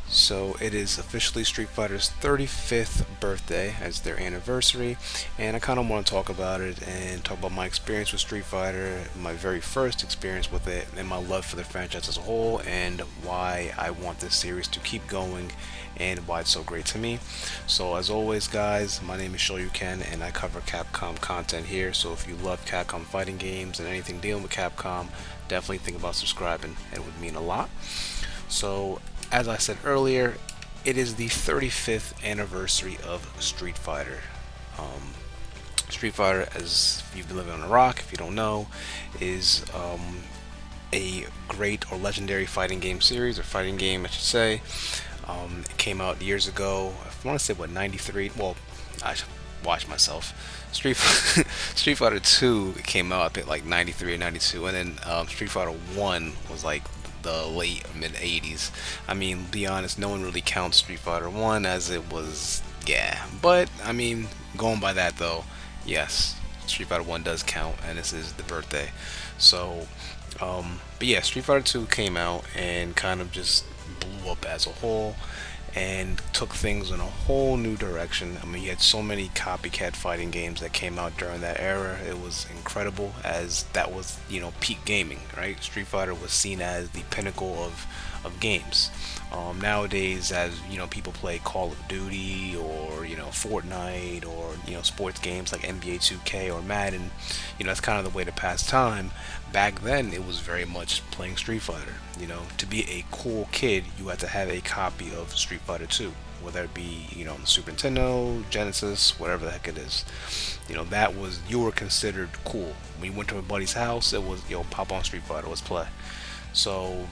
So it is officially Street Fighter's 35th birthday as their anniversary, and I kind of want to talk about it and talk about my experience with Street Fighter, my very first experience with it, and my love for the franchise as a whole, and why I want this series to keep going and why it's so great to me. So as always, guys, my name is Ken, and I cover Capcom content here. So if you love Capcom fighting games and anything dealing with Capcom, definitely think about subscribing. It would mean a lot. So, as I said earlier, it is the 35th anniversary of Street Fighter. Um, Street Fighter, as you've been living on a rock, if you don't know, is a great or legendary fighting game series, or fighting game, I should say. It came out years ago. I want to say what, 93. Well, I should watch myself. Street Fighter 2 came out I think like 93 or 92, and then Street Fighter 1 was like the late mid 80s. I mean, be honest, no one really counts Street Fighter 1 as it was, yeah. But I mean, going by that though, yes, Street Fighter 1 does count, and this is the birthday. So, but yeah, Street Fighter 2 came out and kind of just blew up as a whole and took things in a whole new direction. I mean, you had so many copycat fighting games that came out during that era. It was incredible, as that was, peak gaming, right? Street Fighter was seen as the pinnacle of games. Nowadays, as people play Call of Duty or Fortnite or sports games like NBA 2K or Madden. That's kind of the way to pass time. Back then, it was very much playing Street Fighter. To be a cool kid, you had to have a copy of Street Fighter 2, whether it be on the Super Nintendo, Genesis, whatever the heck it is. That was, you were considered cool. When you went to a buddy's house, it was pop on Street Fighter, let's play. So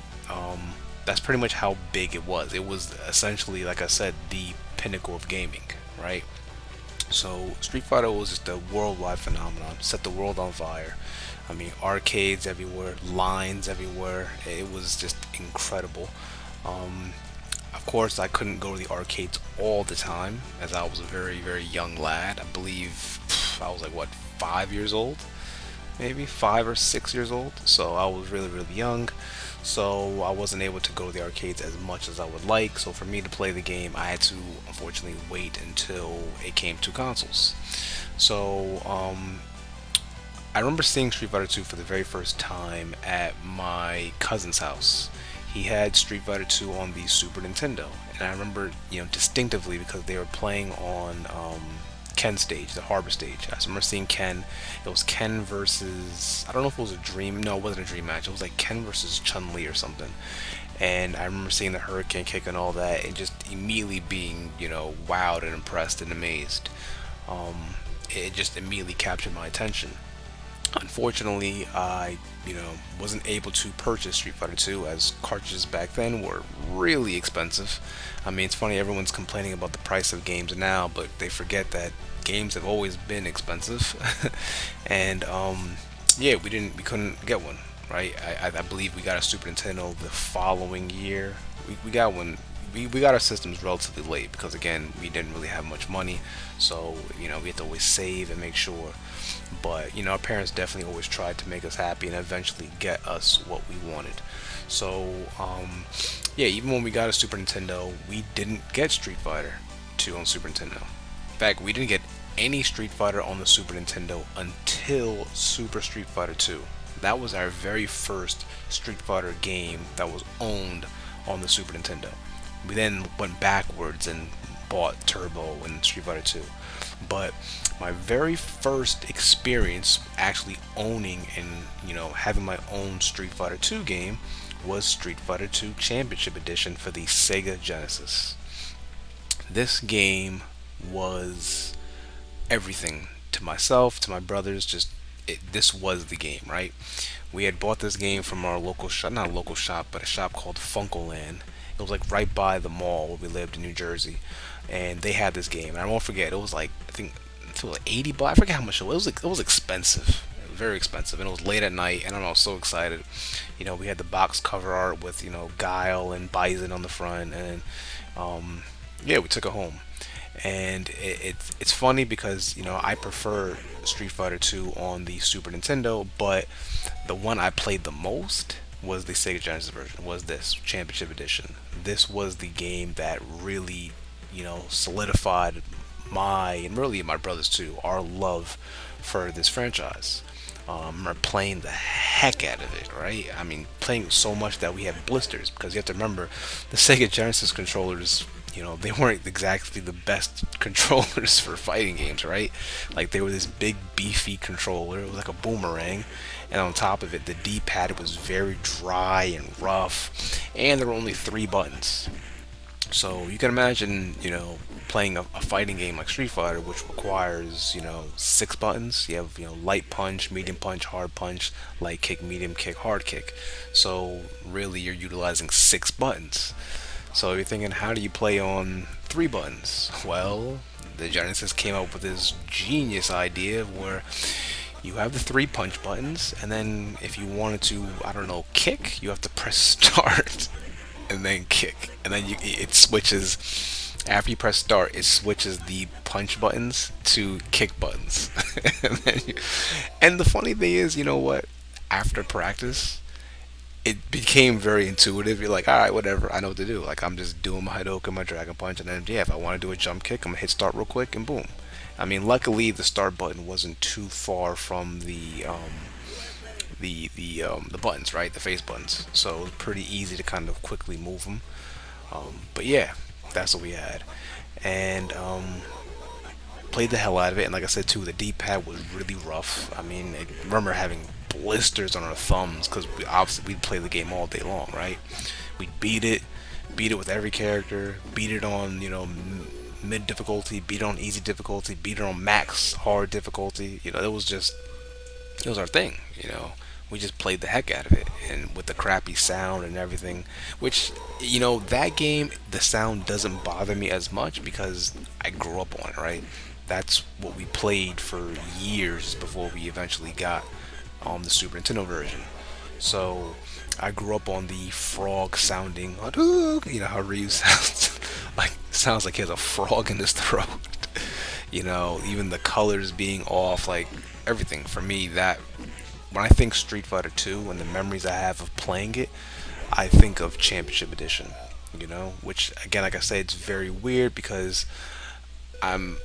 that's pretty much how big it was. It was essentially, like I said, the pinnacle of gaming, right? So Street Fighter was just a worldwide phenomenon, set the world on fire. I mean, arcades everywhere, lines everywhere. It was just incredible. Um, of course, I couldn't go to the arcades all the time, as I was a very, very young lad. I believe I was like, what, 5 years old? Maybe 5 or 6 years old. So I was really, really young. So I wasn't able to go to the arcades as much as I would like. So for me to play the game, I had to unfortunately wait until it came to consoles. So I remember seeing Street Fighter 2 for the very first time at my cousin's house. He had Street Fighter 2 on the Super Nintendo, and I remember, distinctively because they were playing on Ken stage, the Harbor stage. I remember seeing Ken. It was Ken versus, I don't know if it was a dream. No, it wasn't a dream match. It was like Ken versus Chun Li or something. And I remember seeing the Hurricane kick and all that, and just immediately being, wowed and impressed and amazed. It just immediately captured my attention. Unfortunately, I, wasn't able to purchase Street Fighter 2, as cartridges back then were really expensive. I mean, it's funny, everyone's complaining about the price of games now, but they forget that games have always been expensive. And yeah, we couldn't get one, right? I believe we got a Super Nintendo the following year. We got one. We got our systems relatively late because, again, we didn't really have much money, so we had to always save and make sure. But our parents definitely always tried to make us happy and eventually get us what we wanted. So yeah, even when we got a Super Nintendo, we didn't get Street Fighter 2 on Super Nintendo. In fact, we didn't get any Street Fighter on the Super Nintendo until Super Street Fighter 2. That was our very first Street Fighter game that was owned on the Super Nintendo. We then went backwards and bought Turbo and Street Fighter 2. But my very first experience actually owning and having my own Street Fighter 2 game was Street Fighter 2 Championship Edition for the Sega Genesis. This game was everything to myself, to my brothers. This was the game, right? We had bought this game from our local shop, not a local shop, but a shop called Funkoland. It was like right by the mall where we lived in New Jersey, and they had this game. And I won't forget, it was like, I think it was like 80 bucks. I forget how much it was. It was expensive, very expensive, and it was late at night. And I was so excited. We had the box cover art with Guile and Bison on the front, and yeah, we took it home. And it's funny because I prefer Street Fighter 2 on the Super Nintendo, but the one I played the most was the Sega Genesis version, was this Championship Edition. This was the game that really, solidified my, and really my brothers too, our love for this franchise. We're playing the heck out of it, right? I mean, playing so much that we had blisters because you have to remember the Sega Genesis controllers. They weren't exactly the best controllers for fighting games, right? Like they were this big beefy controller. It was like a boomerang, and on top of it, the D-pad was very dry and rough, and there were only three buttons. So you can imagine, playing a fighting game like Street Fighter, which requires, six buttons. You have, light punch, medium punch, hard punch, light kick, medium kick, hard kick. So really, you're utilizing six buttons. So you're thinking, how do you play on three buttons? Well, the Genesis came up with this genius idea where you have the three punch buttons, and then if you wanted to, I don't know, kick, you have to press start and then kick, and then it switches. After you press start, it switches the punch buttons to kick buttons. And the funny thing is, you know what? After practice, it became very intuitive. You're like, all right, whatever, I know what to do. Like I'm just doing my Hadouken, my Dragon Punch, and then yeah, if I want to do a jump kick, I'm gonna hit start real quick and boom. I mean, luckily the start button wasn't too far from the buttons, right? The face buttons. So it was pretty easy to kind of quickly move them. But yeah, that's what we had, and played the hell out of it. And like I said too, the D-pad was really rough. I mean, I remember having blisters on our thumbs because we'd play the game all day long, right? We'd beat it with every character, beat it on mid difficulty, beat it on easy difficulty, beat it on max hard difficulty. It was our thing. We just played the heck out of it, and with the crappy sound and everything, which that game, the sound doesn't bother me as much because I grew up on it, right? That's what we played for years before we eventually got the Super Nintendo version. So I grew up on the frog sounding, how Ryu sounds, like sounds like he has a frog in his throat. Even the colors being off, like everything for me. That when I think Street Fighter 2 and the memories I have of playing it, I think of Championship Edition. Which again, like I said, it's very weird because I'm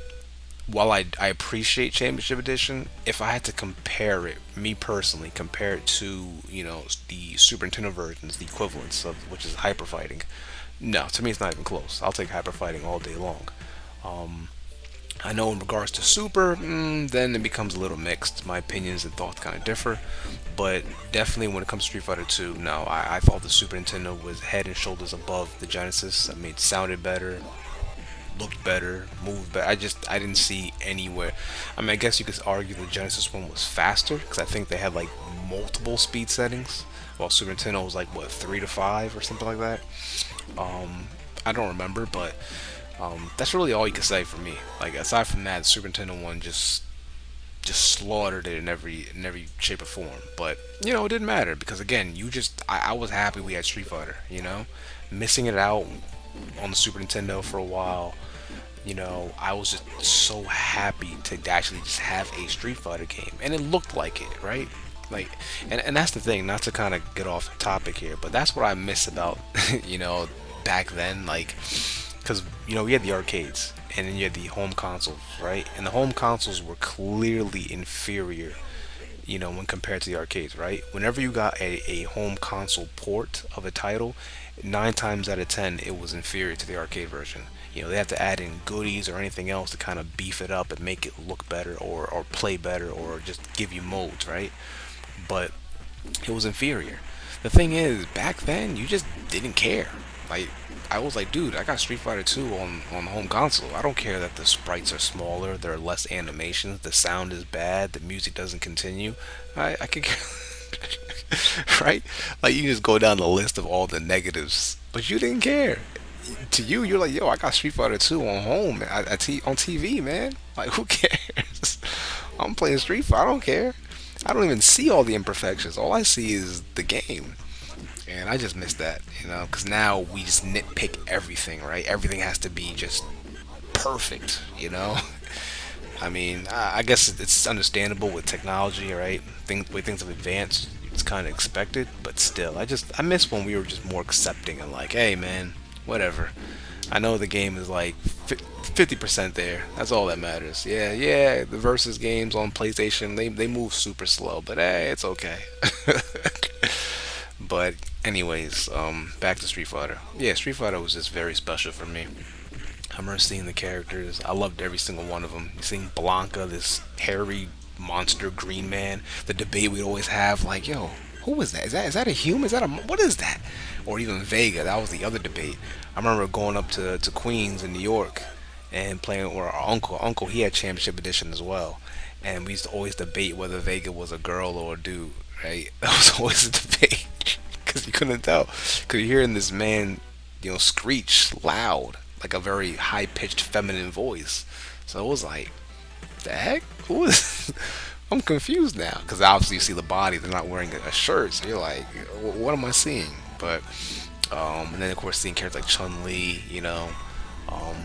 while I appreciate Championship Edition, if I had to compare it, me personally, compare it to, the Super Nintendo versions, the equivalents of which is Hyper Fighting, no, to me it's not even close. I'll take Hyper Fighting all day long. Um, I know in regards to Super, then it becomes a little mixed. My opinions and thoughts kind of differ, but definitely when it comes to Street Fighter 2, no, I thought the Super Nintendo was head and shoulders above the Genesis. I mean, it sounded better, looked better, moved better. I didn't see anywhere. I mean, I guess you could argue the Genesis one was faster because I think they had like multiple speed settings, while Super Nintendo was like what 3 to 5 or something like that. I don't remember, but that's really all you can say for me. Like aside from that, the Super Nintendo one just slaughtered it in every shape or form. But it didn't matter because again, I was happy we had Street Fighter. Missing it out on the Super Nintendo for a while. I was just so happy to actually just have a Street Fighter game, and it looked like it, right? Like, and that's the thing. Not to kind of get off topic here, but that's what I miss about back then, like, because we had the arcades, and then you had the home consoles, right? And the home consoles were clearly inferior, when compared to the arcades, right? Whenever you got a home console port of a title, 9 times out of 10 it was inferior to the arcade version. They have to add in goodies or anything else to kind of beef it up and make it look better or play better or just give you modes, right? But it was inferior. The thing is, back then you just didn't care. Like I was like, dude, I got Street Fighter 2 on the home console. I don't care that the sprites are smaller, there are less animations, the sound is bad, the music doesn't continue. I could care. Right? Like you just go down the list of all the negatives, but you didn't care. To you, you're like, yo, I got Street Fighter 2 on home, on TV, man. Like, who cares? I'm playing Street Fighter. I don't care. I don't even see all the imperfections. All I see is the game, and I just miss that, because now we just nitpick everything, right? Everything has to be just perfect. I mean, I guess it's understandable with technology, right? Way things have advanced. it's kind of expected, but still, I miss when we were just more accepting and like, hey man, whatever. I know the game is like 50% there. That's all that matters. Yeah, yeah. The versus games on PlayStation, they move super slow, but hey, it's okay. But anyways, back to Street Fighter. Yeah, Street Fighter was just very special for me. I remember seeing the characters. I loved every single one of them. Seeing Blanca, this hairy monster green man. The debate we'd always have, like, yo, who is that? Is that a human? Is that a what is that? Or even Vega. That was the other debate. I remember going up to Queens in New York and playing with our uncle. Uncle, he had Championship Edition as well, and we used to always debate whether Vega was a girl or a dude. Right? That was always a debate because you couldn't tell. Because you're hearing this man, screech loud, like a very high pitched feminine voice. So it was like, the heck? Who is? I'm confused now because obviously you see the body; they're not wearing a shirt, so you're like, what am I seeing? But and then of course seeing characters like Chun Li, um,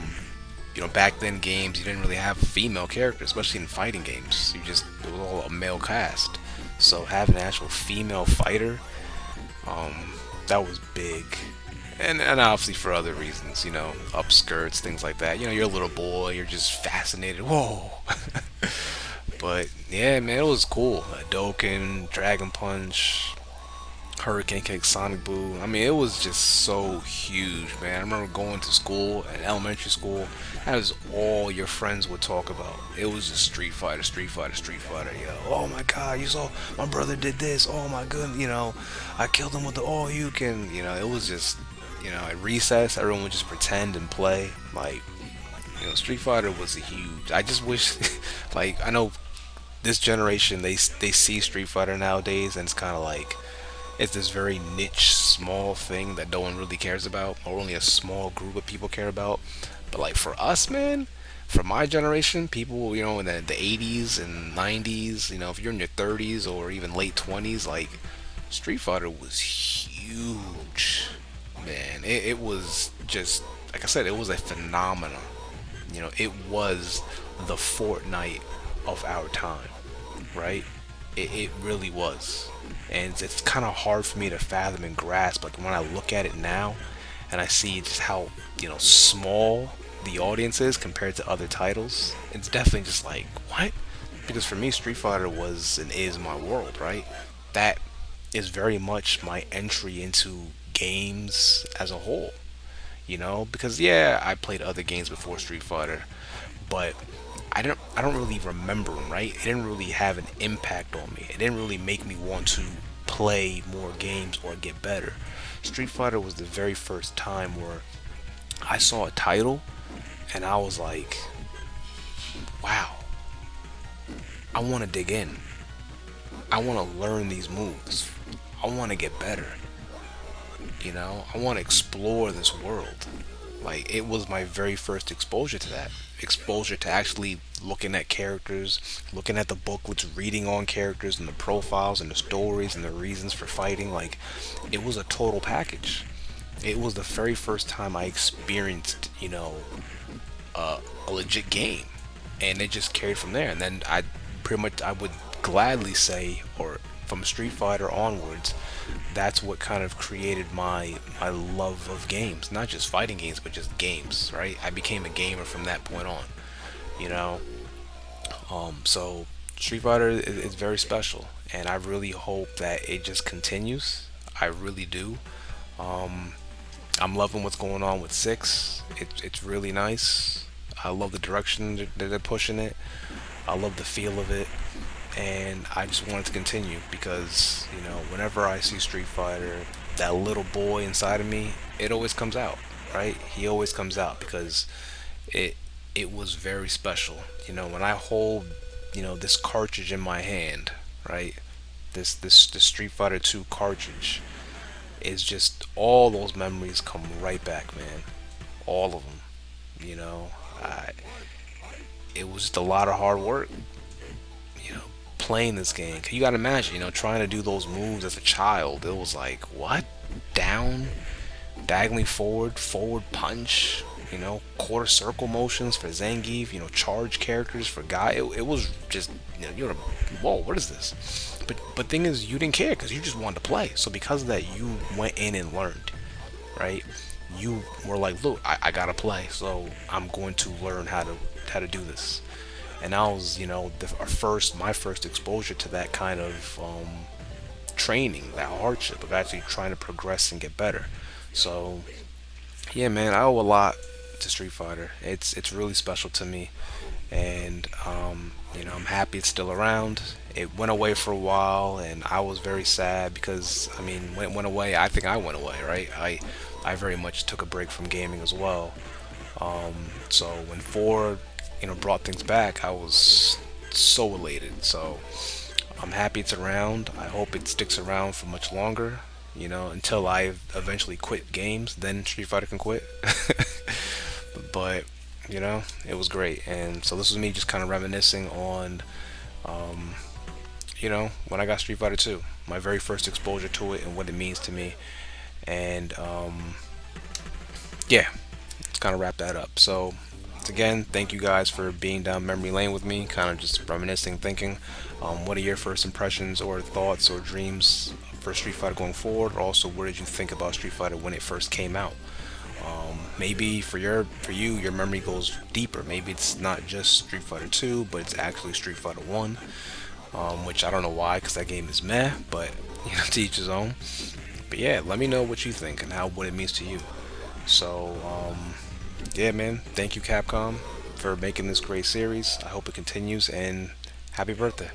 back then games you didn't really have female characters, especially in fighting games. It was all a male cast. So having an actual female fighter, that was big. And obviously for other reasons, upskirts, things like that. You're a little boy, you're just fascinated. Whoa. But yeah, man, it was cool. Doken, Dragon Punch, Hurricane Kick, Sonic Boom. I mean, it was just so huge, man. I remember going to school, at elementary school, that was all your friends would talk about. It was just Street Fighter, Street Fighter, Street Fighter. Oh my God, you saw my brother did this. Oh my goodness, I killed him with the all you can. It was just, at recess, everyone would just pretend and play. Like, Street Fighter was a huge. I just wish, like, I know this generation they see Street Fighter nowadays, and it's kind of like it's this very niche, small thing that no one really cares about, or only a small group of people care about. But like for us, man, for my generation, people, in the 80s and 90s, if you're in your 30s or even late 20s, like Street Fighter was huge, man. It was just, like I said, it was a phenomenon. It was the Fortnite of our time, right? It really was. And it's kind of hard for me to fathom and grasp. Like when I look at it now and I see just how, small the audience is compared to other titles, it's definitely just like, what? Because for me, Street Fighter was and is my world, right? That is very much my entry into games as a whole. Because yeah, I played other games before Street Fighter, but I don't really remember them, right? It didn't really have an impact on me. It didn't really make me want to play more games or get better. Street Fighter was the very first time where I saw a title and I was like, wow, I want to dig in. I want to learn these moves. I want to get better. I want to explore this world. Like, it was my very first exposure to that. Exposure to actually looking at characters, looking at the booklets, reading on characters and the profiles and the stories and the reasons for fighting. Like, it was a total package. It was the very first time I experienced, a legit game. And it just carried from there. And then I would gladly say, or from Street Fighter onwards, that's what kind of created my love of games, not just fighting games, but just games, right? I became a gamer from that point on, you know. So Street Fighter is very special, and I really hope that it just continues. I really do. Um, I'm loving what's going on with six. It's really nice. I love the direction that they're pushing it. I love the feel of it, and I just want it to continue because whenever I see Street Fighter, that little boy inside of me, it always comes out, right? He always comes out because it it was very special. When I hold this cartridge in my hand, right? This Street Fighter 2 cartridge is just all those memories come right back, man. All of them. You know, I it was just a lot of hard work, you know, playing this game. 'Cause you gotta imagine, trying to do those moves as a child. It was like, what? Down, diagonally forward, forward punch. quarter circle motions for Zangief, charge characters for Guy. It was just, whoa, what is this? But thing is, you didn't care because you just wanted to play. So because of that, you went in and learned, right? You were like, look, I gotta play, so I'm going to learn how to do this. And that was, my first exposure to that kind of training, that hardship of actually trying to progress and get better. So yeah, man, I owe a lot to Street Fighter. It's really special to me, and I'm happy it's still around. It went away for a while, and I was very sad because I mean, when it went away, I think I went away, right? I very much took a break from gaming as well. So when four, brought things back, I was so elated. So I'm happy it's around. I hope it sticks around for much longer. Until I eventually quit games, then Street Fighter can quit. But it was great, and so this was me just kind of reminiscing on, when I got Street Fighter 2, my very first exposure to it and what it means to me, and yeah, let's kind of wrap that up. So again, thank you guys for being down memory lane with me, kind of just reminiscing, thinking. What are your first impressions or thoughts or dreams for Street Fighter going forward? Also, what did you think about Street Fighter when it first came out? Maybe for you, your memory goes deeper. Maybe it's not just Street Fighter 2, but it's actually Street Fighter 1, which I don't know why, because that game is meh. But to each his own. But yeah, let me know what you think and what it means to you. So yeah, man, thank you, Capcom, for making this great series. I hope it continues, and happy birthday.